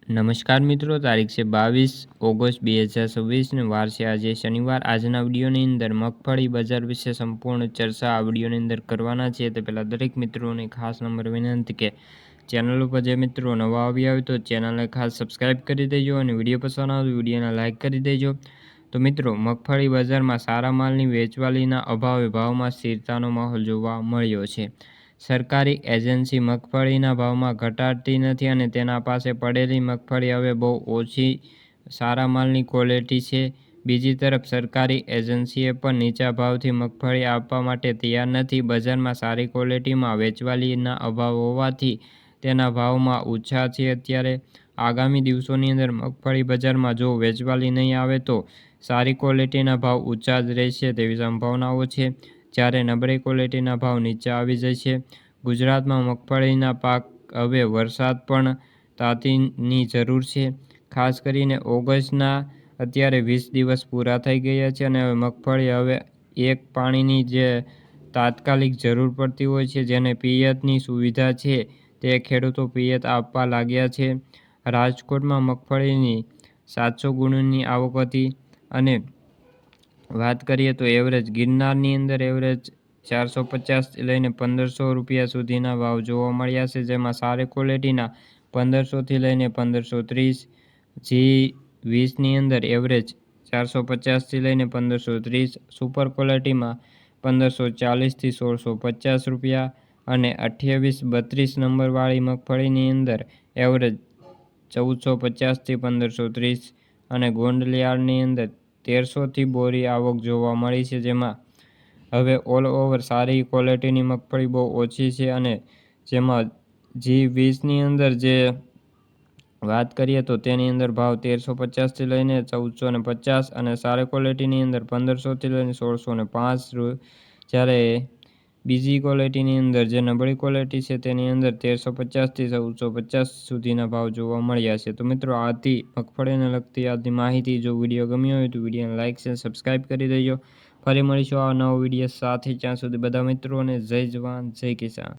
નમસ્કાર મિત્રો, તારીખ છે 22 ઓગસ્ટ 2026 ને વાર છે આજે શનિવાર। આજના વિડીયોની અંદર મગફળી બજાર વિશે સંપૂર્ણ ચર્ચા આ વિડીયોની અંદર કરવાના છે। તે પહેલાં દરેક મિત્રોને ખાસ નંબર વિનંતી કે ચેનલ ઉપર જે મિત્રો નવા આવ્યા હોય તો ચેનલને ખાસ સબસ્ક્રાઈબ કરી દેજો અને વિડીયો પસંદ આવે તો વિડીયોને લાઇક કરી દેજો। તો મિત્રો, મગફળી બજારમાં સારા માલની વેચવાલીના અભાવે ભાવમાં સ્થિરતાનો માહોલ જોવા મળ્યો છે। સરકારી એજન્સી મગફળીના ભાવમાં ઘટાડતી નથી અને તેના પાસે પડેલી મગફળી હવે બહુ ઓછી સારા માલની ક્વોલિટી છે। બીજી તરફ સરકારી એજન્સીએ પણ નીચા ભાવથી મગફળી આપવા માટે તૈયાર નથી। બજારમાં સારી ક્વોલિટીમાં વેચવાલીના અભાવ હોવાથી તેના ભાવમાં ઊંચા છે। અત્યારે આગામી દિવસોની અંદર મગફળી બજારમાં જો વેચવાલી નહીં આવે તો સારી ક્વોલિટીના ભાવ ઊંચા જ રહેશે તેવી સંભાવનાઓ છે, જ્યારે નબળી ક્વોલિટીના ભાવ નીચે આવી જશે। ગુજરાતમાં મગફળીના પાક હવે વરસાદ પણ તાતીની જરૂર છે, ખાસ કરીને ઓગસ્ટના અત્યારે 20 દિવસ પૂરા થઈ ગયા છે અને મગફળી હવે એક પાણીની જે તાત્કાલિક જરૂર પડતી હોય છે, જેને પિયતની સુવિધા છે તે ખેડૂતો પિયત આપવા લાગ્યા છે। રાજકોટમાં મગફળીની 700 ગુણીની આવક હતી અને વાત કરીએ તો એવરેજ ગિરનારની અંદર એવરેજ 450 થી લઈને 1500 રૂપિયા સુધીના ભાવ જોવા મળ્યા છે, જેમાં સારી ક્વોલિટીના 1500 થી લઈને 1530, G20ની અંદર એવરેજ 450 થી લઈને 1530, સુપર ક્વોલિટીમાં 1540 થી 1650 રૂપિયા અને 28-32 નંબરવાળી મગફળીની અંદર એવરેજ 1450 થી 1530 અને ગોંડલિયાળની અંદર 1300 થી બોરી આવક જોવા મળી છે, જેમાં હવે ઓલ ઓવર સારી ક્વોલિટીની મગફળી બહુ ઓછી છે અને જેમાં G20ની અંદર જે વાત કરીએ તો તેની અંદર ભાવ 1350 થી લઈને 1450 અને સારી ક્વોલિટીની અંદર 1500 થી લઈને 1605, જ્યારે બીજી ક્વોલિટીની અંદર જે નબળી ક્વોલિટી છે તેની અંદર 1350 થી 1450 સુધીના ભાવ જોવા મળ્યા છે। તો મિત્રો, આ હતી મગફળીને લગતી આજની માહિતી। જો વિડીયો ગમ્યો હોય તો વિડીયોને લાઇક અને સબસ્ક્રાઈબ કરી દેજો। ફરી મળીશું આ નવો વિડીયો સાથે, ત્યાં સુધી બધા મિત્રોને જય જવાન જય કિસાન।